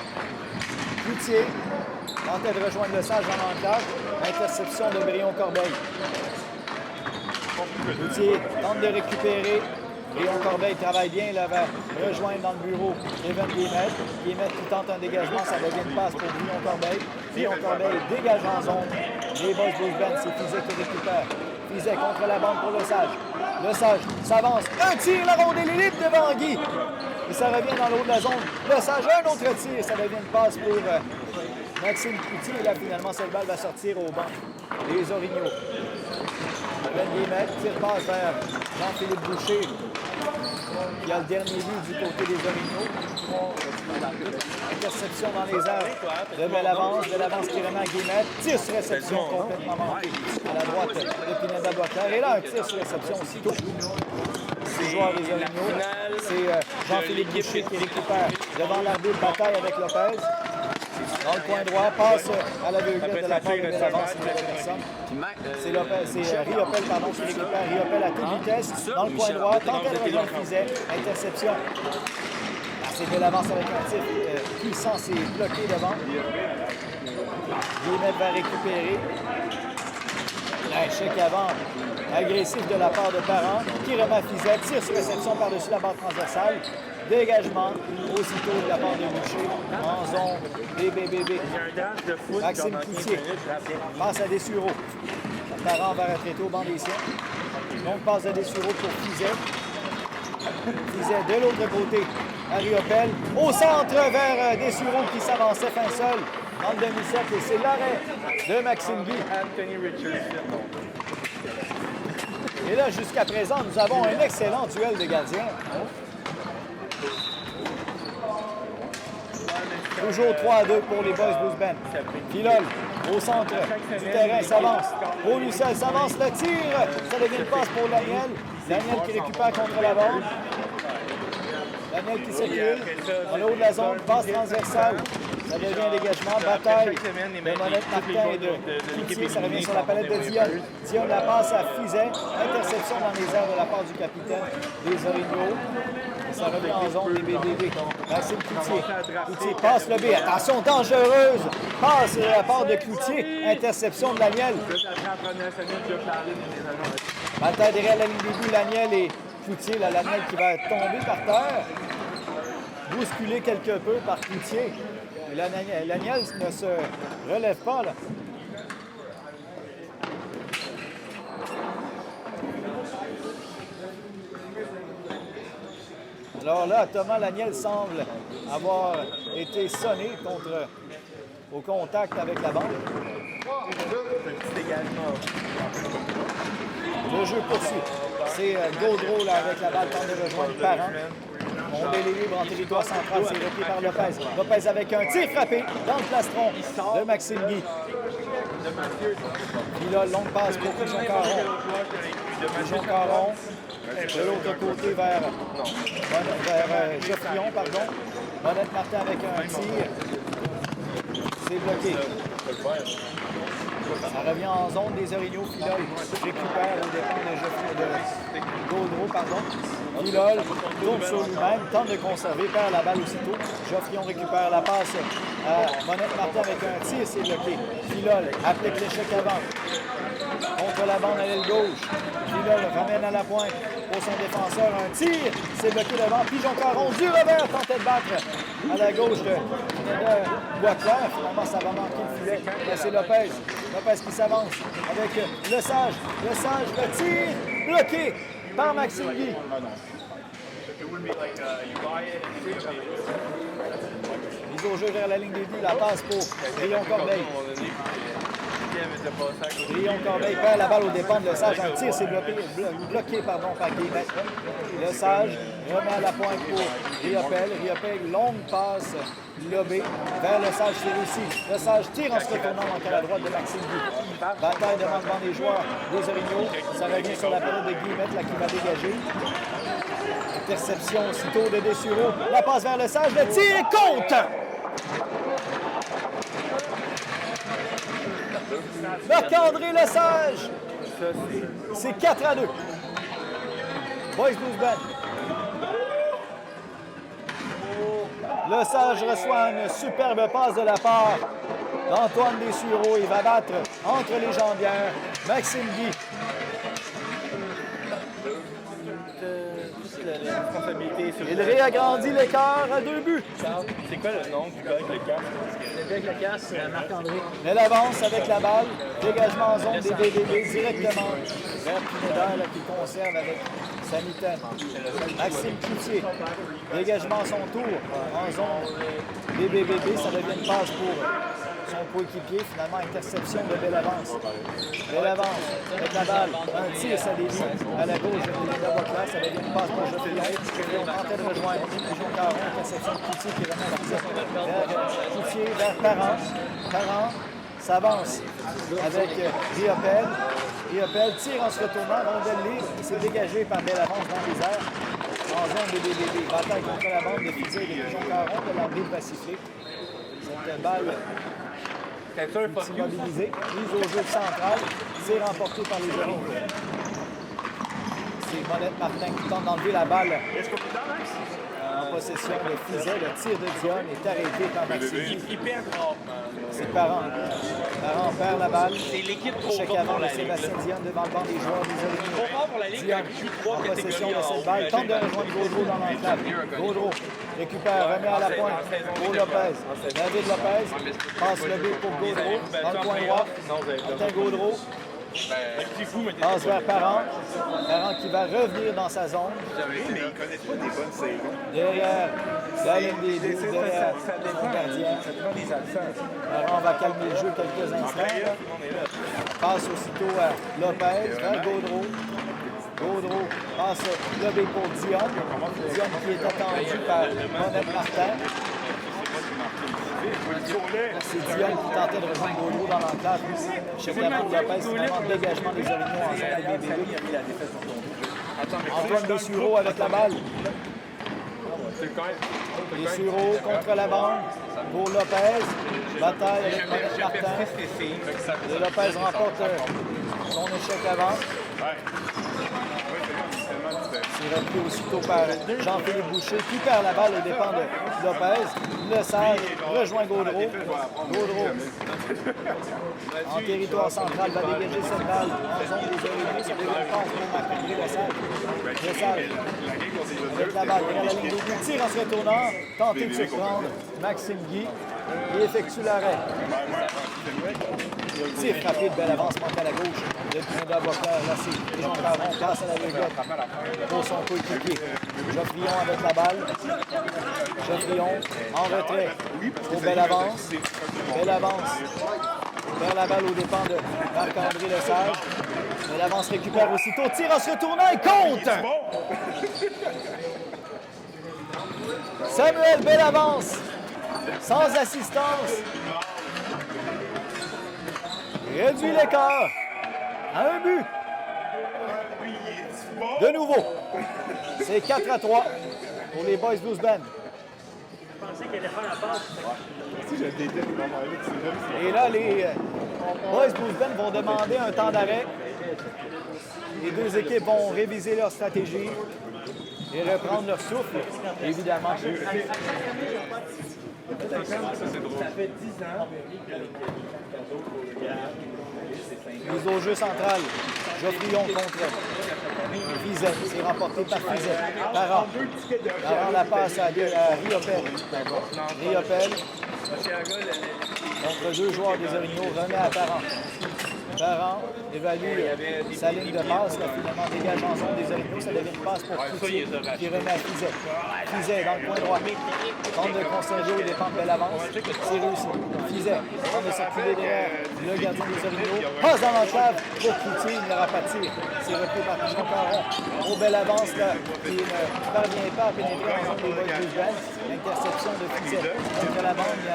Speaker 1: Cloutier tentait de rejoindre Le Sage dans l'enclave. Interception de Brion-Corbeil. Cloutier tente de récupérer. Brion-Corbeil travaille bien, là, va rejoindre dans le bureau Evan Guillemette. Guillemette qui tente un dégagement, ça devient une passe pour Brion-Corbeil. Brion-Corbeil dégage en zone. Les Boys Blues Band, c'est Fizet qui récupère. Fizet contre la bande pour Le Sage. Le Sage s'avance. Un tir, la rondelle est libre devant Guy. Et ça revient dans le haut de la zone. Le Sage, un autre tir, ça devient une passe pour Maxime Cloutier. Et là, finalement, cette balle va sortir au banc. Les Orignaux. Evan Guillemette, tire passe vers Jean-Philippe Boucher. qui a le dernier but du côté des Orignaux. Interception dans les airs de Bellavance. Bellavance qui remet à Guillemette. Tir sur réception complètement manqué à la droite de Pineda Boisclair. Et là, un tir sur réception aussitôt. Le joueur des Orignaux, c'est Jean-Philippe Boucher qui récupère devant l'arbitre, bataille avec Lopez. Dans le coin droit, passe à la veuglette de la part de Bellavance, il n'y avait personne. C'est Riopel qui récupère. Riopel à toute vitesse. Dans le coin droit, tente de rejoindre le filet. Interception. C'est Bellavance avec un tir puissant, c'est bloqué devant. Guillemette va récupérer. Un chèque avant agressif de la part de Parent qui remet à Fizet, tire sur réception par-dessus la barre transversale. Dégagement aussitôt de la part de Boucher en zone des BBB. Maxime Cloutier passe à Dessureau. Parent va retraiter au banc des siens. Donc passe de Dessureau pour Fizet. Fizet de l'autre côté à Riopel. Au centre vers Dessureau qui s'avançait fin seul en demi-cercle. Et c'est l'arrêt de Maxime Guy. Et là, jusqu'à présent, nous avons un excellent duel de gardiens. Toujours 3-2 pour les Boys Blues Band. Filol au centre du terrain s'avance. Paul-Lucel s'avance, le tir. Ça devient une passe pour Daniel. Daniel qui récupère contre la balle. Daniel qui circule. En haut de la zone, passe transversale. Ça devient un dégagement, bataille de Monette Martin et de Cloutier. Ça revient sur la palette de Dion. Dion la passe à Fizet. Interception dans les airs de la part du capitaine des Orignaux. Ça revient en zone des BBB. Maxime Cloutier. Cloutier passe le B. Attention, dangereuse. Passe de la part de Cloutier. Interception de Laniel. Bataille derrière la ligne des buts. Laniel et Cloutier. La Laniel qui va tomber par terre. Bousculé quelque peu par Cloutier. Laniel ne se relève pas, là. Alors là, Thomas Laniel semble avoir été sonné au contact avec la balle. Le jeu poursuit. C'est Gaudreau là, avec la balle tente de rejoindre Parent. On est libre en territoire central, c'est repris par Lopez. Lopez avec un tir frappé dans le plastron de Maxime Guy. Puis là, longue passe pour Pigeon Caron. Pigeon Caron, de l'autre côté vers Geoffrion, pardon. Monette Martin avec un tir. C'est bloqué. Ça revient en zone des Orignaux. Filol récupère au dépend de Gaudreau, pardon. Filol tourne sur lui-même, tente de conserver, perd la balle aussitôt. Geoffrion récupère la passe à Monette Martin avec un tir, c'est bloqué. Filol applique l'échec avant. Contre la bande à l'aile gauche. Filol ramène à la pointe pour son défenseur. Un tir, c'est bloqué devant. Pigeon Caron du revers, tentait de battre à la gauche de Boisclair. Finalement, ça va manquer le filet. Mais c'est Lopez. Lopez qui s'avance avec Le Sage. Le Sage, le tir bloqué par Maxime Guy. Mise au jeu vers la ligne des buts. La passe pour Rion Corbeil. Rion Corbeil perd la balle au dépend de Le Sage. Un tir, c'est bloqué par Guillemette. Le Sage remet à la pointe pour Riopel. Riopel, longue passe lobée vers Le Sage, c'est réussi. Le Sage tire en se retournant manque à la droite de Maxime Guy. Bataille devant le banc des joueurs des Orignaux. Ça revient sur la période de Guillemette là, qui va dégager. Interception aussitôt de Dessureau. La passe vers Le Sage. Le tir compte! Marc-André Lesage. C'est 4-2. Boys Blues Band. Lesage reçoit une superbe passe de la part d'Antoine Dessureau. Il va battre entre les jambières Maxime Guy. Il réagrandit l'écart à 2 buts.
Speaker 3: C'est quoi le nom du gars avec le casque?
Speaker 4: Le gars avec le casque, c'est Marc-André.
Speaker 1: Elle avance avec la balle. Dégagement en zone des BBB directement vers Pineda là, qui conserve avec sa mitaine. Maxime Cloutier. Dégagement à son tour en zone des BBB. Ça devient une passe pour son coéquipier. Finalement, interception de Bellavance. Bellavance avec la balle. Un tir, ça dévie à la gauche de Pineda Boisclair. Ça devient une passe pour Geoffrion. On tentait de rejoindre Pigeon Caron. Interception de Coutier qui remet la tête vers Coutier, vers Parent. Parent s'avance avec Riopel. Riopel tire en se retournant. Rondelle libre. Il s'est dégagé par Bellavance dans les airs. En zone de BBB. Bataille contre la bande de Fizet et de Pigeon Caron. De l'arbitre va siffler. Cette balle est immobilisée. Mise au jeu central. C'est remporté par les Jeunes. C'est Monette Martin qui tente d'enlever la balle en possession de Fizet. Le tir de Dion est arrêté par Maxime.
Speaker 3: Il perd gravement.
Speaker 1: C'est Parent. Parent perd la balle.
Speaker 3: C'est l'équipe trop
Speaker 1: Chèque
Speaker 3: forte
Speaker 1: avant
Speaker 3: pour
Speaker 1: de
Speaker 3: la Ligue.
Speaker 1: Sébastien Dion devant le banc des joueurs des
Speaker 3: Trop
Speaker 1: Oliviers.
Speaker 3: fort pour la Ligue.
Speaker 1: Dion
Speaker 3: Il joue trois
Speaker 1: en possession
Speaker 3: catégories
Speaker 1: de
Speaker 3: en
Speaker 1: cette
Speaker 3: haut.
Speaker 1: balle. Tente de rejoindre Gaudreau dans l'enclave. Gaudreau récupère, remet à la pointe pour Lopez. David Lopez passe le but pour Gaudreau dans le coin droit. Atteint Gaudreau.
Speaker 3: C'est fou, mais
Speaker 1: Passe vers Parent. Parent qui va revenir dans sa zone.
Speaker 2: Mais ils connaissent pas des bonnes saisons.
Speaker 1: Derrière la ligne des buts, derrière son gardien. Parent va calmer le jeu quelques instants. Passe aussitôt à Lopez vers Gaudreau. Gaudreau passe le but pour Dion. Dion qui est attendu par Monette Martin. C'est Dion qui tentait de rejoindre Gaudreau dans l'enclave. Chef David Lopez, finalement, dégagement des Orignaux en zone de BB2. Antoine Dessureau avec la balle. Dessureau contre la bande pour Lopez. Bataille avec Monette Martin. Et Lopez remporte son échec avant. C'est repris aussitôt par Jean-Philippe Boucher qui perd la balle aux dépens de Lopez. Le Sage rejoint Gaudreau. Gaudreau, en territoire central, va dégager cette balle en zone des Orignaux. Ça devient une passe pour Marc-André Le Sage. Le Sage, avec la balle derrière la ligne des buts, tire en se retournant, tenter de surprendre Maxime Guy et effectue l'arrêt. Tir frappé de belle avance, manque à la gauche. Le Pineda Boisclair, là c'est Jean Caron, passe à la vedette pour son coéquipier. Geoffrion avec la balle. Geoffrion en retrait pour belle avance. Belle avance vers la balle aux dépens de Marc-André Lesage. Belle avance récupère aussitôt, tire en se retournant et compte! Samuel Bellavance, sans assistance, réduit l'écart à un but. De nouveau, c'est 4-3 pour les Boys Blues Band.
Speaker 4: Je pensais qu'il allait faire la passe.
Speaker 2: Si je le déteste,
Speaker 1: Et là, les Boys Blues Band vont demander un temps d'arrêt. Les deux équipes vont réviser leur stratégie et reprendre leur souffle, évidemment. Mise au jeu central. Geoffrion contre Fizet. C'est remporté par Fizet. Parent. Parent la passe à Riopel. Riopel. Contre deux joueurs des Orignaux. Remet à Parent. Parent évalue sa ligne de passe. Là, finalement, dégage en zone des Orignaux. Ça devient une passe pour Coutier qui remet à Fizet. Fizet dans le coin droit. Tente de conserver aux dépens de Bellavance. C'est réussi. Fizet tente de circuler derrière le gardien des Orignaux. Passe dans l'enclave pour Coutier. Il n'aura pas de tir. C'est repris par Pigeon Caron. Au Bellavance là, qui ne parvient pas à pénétrer en zone des Boys Blues Band. Interception de Fizet. Contre la bande,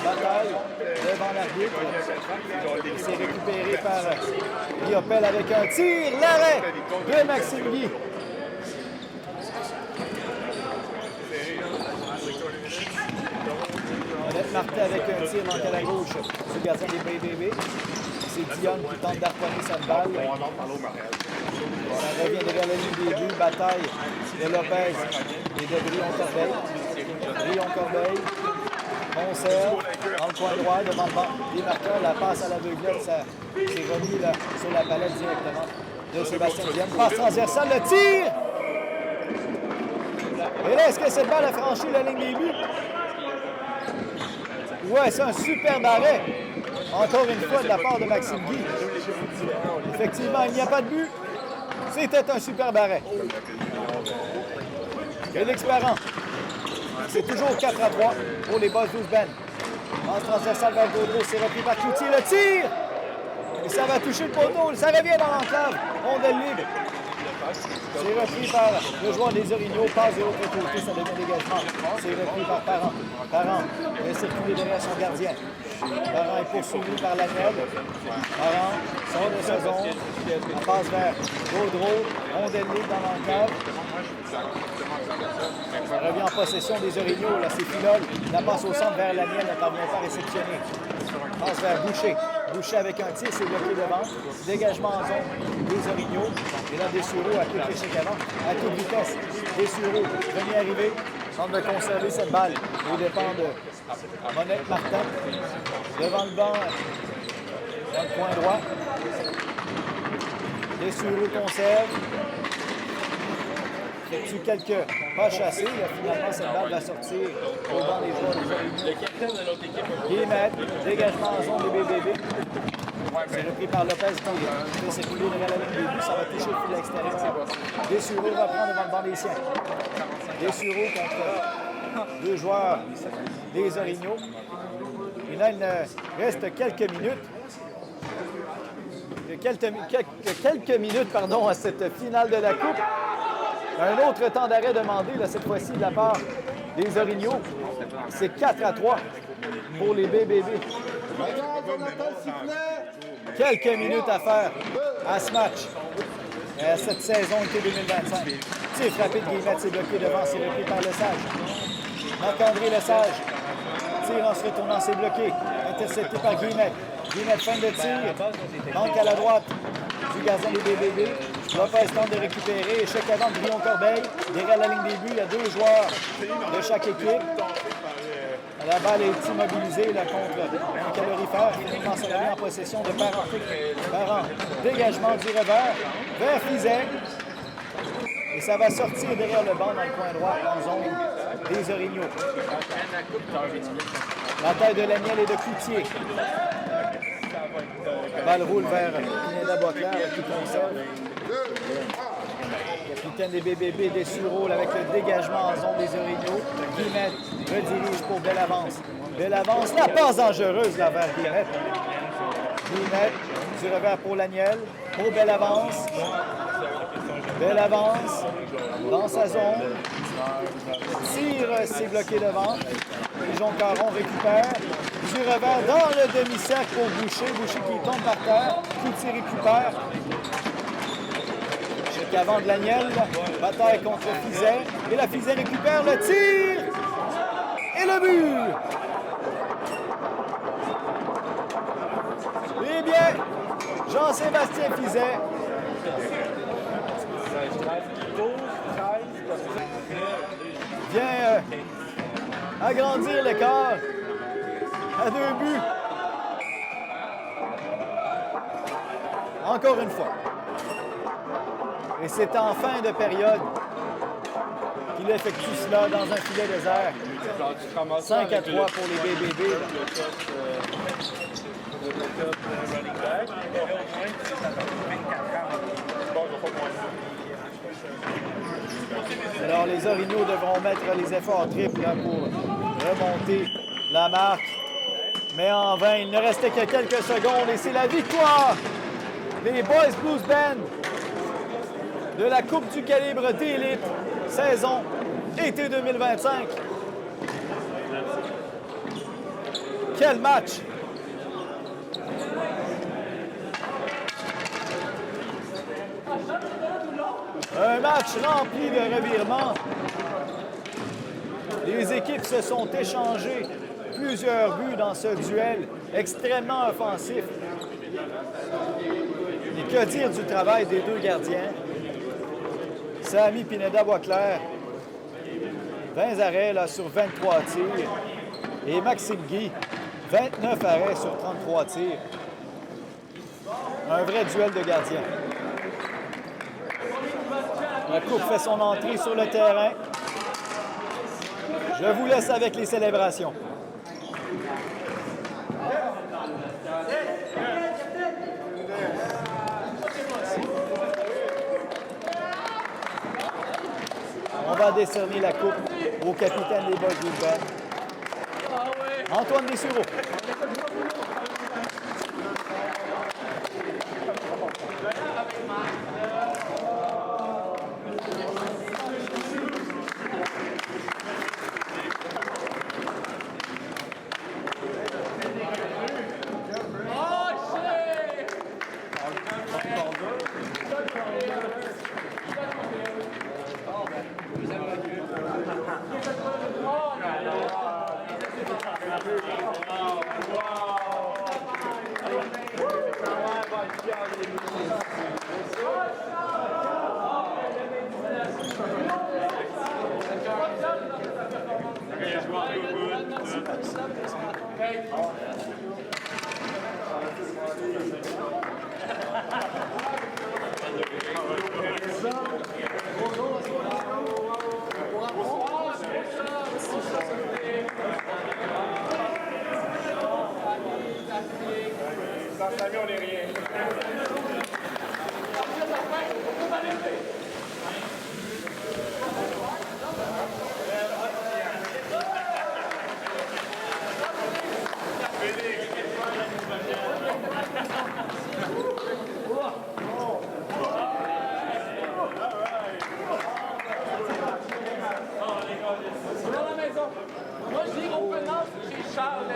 Speaker 1: bataille devant l'arbitre. C'est récupéré par Riopel avec un tir. L'arrêt de Maxime Guy. Monette Martin avec un tir manque à la gauche du gardien des BBB. C'est Dion qui tente d'arponner cette balle. Ça revient derrière la ligne des buts. Bataille de Lopez et de Brion-Corbeil. Brion-Corbeil conserve dans le coin droit devant le banc des marqueurs. La passe à l'aveuglette, ça s'est remis là, sur la palette directement de Sébastien Dion. Passe transversale, le tir! Et là, est-ce que cette balle a franchi la ligne des buts? Ouais, c'est un superbe arrêt. Encore une fois de la part de Maxime Guy. Effectivement, il n'y a pas de but. C'était un superbe arrêt. Félix Parent. C'est toujours 4-3 pour les Boys Blues Band. Passe transversale vers Gaudreau, c'est repris par Cloutier, le tir! Et ça va toucher le poteau, ça revient dans l'enclave. Rondelle libre. C'est repris par le joueur des Orignaux, passe de l'autre côté, ça devient dégagement. C'est repris par Parent. Parent va circuler derrière son gardien. Parent est poursuivi par Laniel. Parent sort de sa zone. On passe vers Gaudreau, rondelle libre dans l'enclave. Ça revient en possession des Orignaux. Là, c'est Filol. La passe au centre vers Laniel, ne parvient pas à réceptionner. Passe vers Boucher. Boucher avec un tir, c'est bloqué devant. Dégagement en zone des Orignaux. Et là, Dessureau à tout l'échec avant, à toute vitesse. Dessureau, premier arrivé, tente de conserver cette balle. Il dépend de Monette Martin. Devant le banc, dans le coin droit. Dessureau conserve. Effectue quelques pas chassés. Finalement, cette balle va sortir au banc des joueurs des Orignaux. Guillemette, dégagement en zone des BBB. C'est repris par Lopez qui fait circuler derrière la ligne des buts. Ça va toucher le fil extérieur. Dessureau va prendre devant le banc des siens. Dessureau contre deux joueurs des Orignaux. Et là, il reste quelques minutes. Quelques minutes à cette finale de la Coupe. Un autre temps d'arrêt demandé, là, cette fois-ci, de la part des Orignaux. C'est 4-3 pour les BBB. Quelques minutes à faire à ce match, à cette saison été 2025. Tir frappé de Guillemette, c'est bloqué devant, c'est repris par Lesage. Marc-André Lesage. Tir en se retournant, c'est bloqué. Intercepté par Guillemette. Guillemette, fin de tir. Manque à la droite du gardien des BBB. Lopez tente de récupérer. Échec avant de Brion-Corbeil. Derrière la ligne des buts, il y a deux joueurs de chaque équipe. La balle est immobilisée là, contre un calorifère. Finalement, ça revient en possession de Parent. Parent, dégagement du revers vers Fizet. Et ça va sortir derrière le banc dans le coin droit en zone des Orignaux. La tête de Laniel et de Cloutier. La balle roule vers Pineda Boisclair qui conserve. Capitaine des BBB, Dessureau avec le dégagement en zone des Orignaux. Guillemette redirige pour belle avance. Belle avance, la passe dangereuse là vers Guillemette. Guillemette du revers pour Laniel. Pour belle avance. Belle avance dans sa zone. Tire, c'est bloqué devant. Pigeon Caron récupère. Du revers dans le demi-cercle pour Boucher. Boucher qui tombe par terre. Cloutier récupère. Avant de Laniel, bataille contre Fizet. Et la Fizet récupère le tir. Et le but. Eh bien, Jean-Sébastien Fizet vient agrandir l'écart à 2 buts. Encore une fois. Et c'est en fin de période qu'il effectue cela dans un filet désert. 5-3 pour les BBB. Alors les Orignaux devront mettre les efforts triples là, pour remonter la marque. Mais en vain, il ne restait que quelques secondes et c'est la victoire des Boys Blues Band de la Coupe du calibre d'élite, saison été 2025. Quel match! Un match rempli de revirements. Les équipes se sont échangées plusieurs buts dans ce duel extrêmement offensif. Et que dire du travail des deux gardiens? Samy Pineda Boisclair, 20 arrêts là, sur 23 tirs. Et Maxime Guy, 29 arrêts sur 33 tirs. Un vrai duel de gardiens. La Coupe fait son entrée sur le terrain. Je vous laisse avec les célébrations. On va décerner la coupe au capitaine des Boys Blues Band. Antoine Dessureau.
Speaker 2: Sans Samy, on n'est rien.
Speaker 5: Moi, je dis open house chez Charles.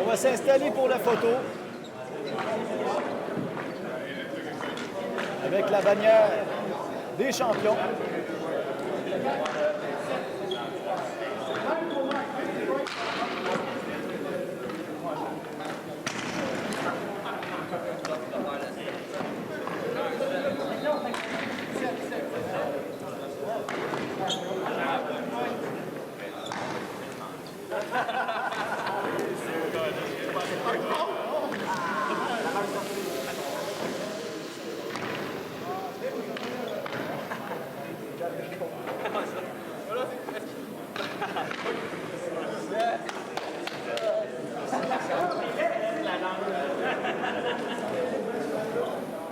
Speaker 1: On va s'installer pour la photo. Avec la bannière des champions.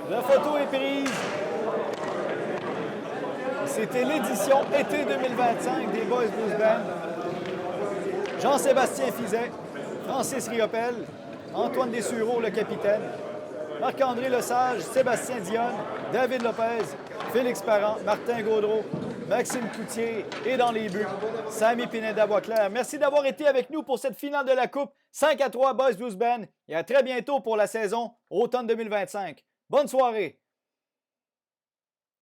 Speaker 1: La photo est prise. C'était l'édition été 2025 des Boys Blues Band. Jean-Sébastien Fizet, Francis Riopel, Antoine Dessureau, le capitaine, Marc-André Lesage, Sébastien Dionne, David Lopez, Félix Parent, Martin Gaudreau, Maxime Coutier et dans les buts, Samy Pineda-Boisclair. Merci d'avoir été avec nous pour cette finale de la Coupe 5-3 Boys Blues Band et à très bientôt pour la saison automne 2025. Bonne soirée!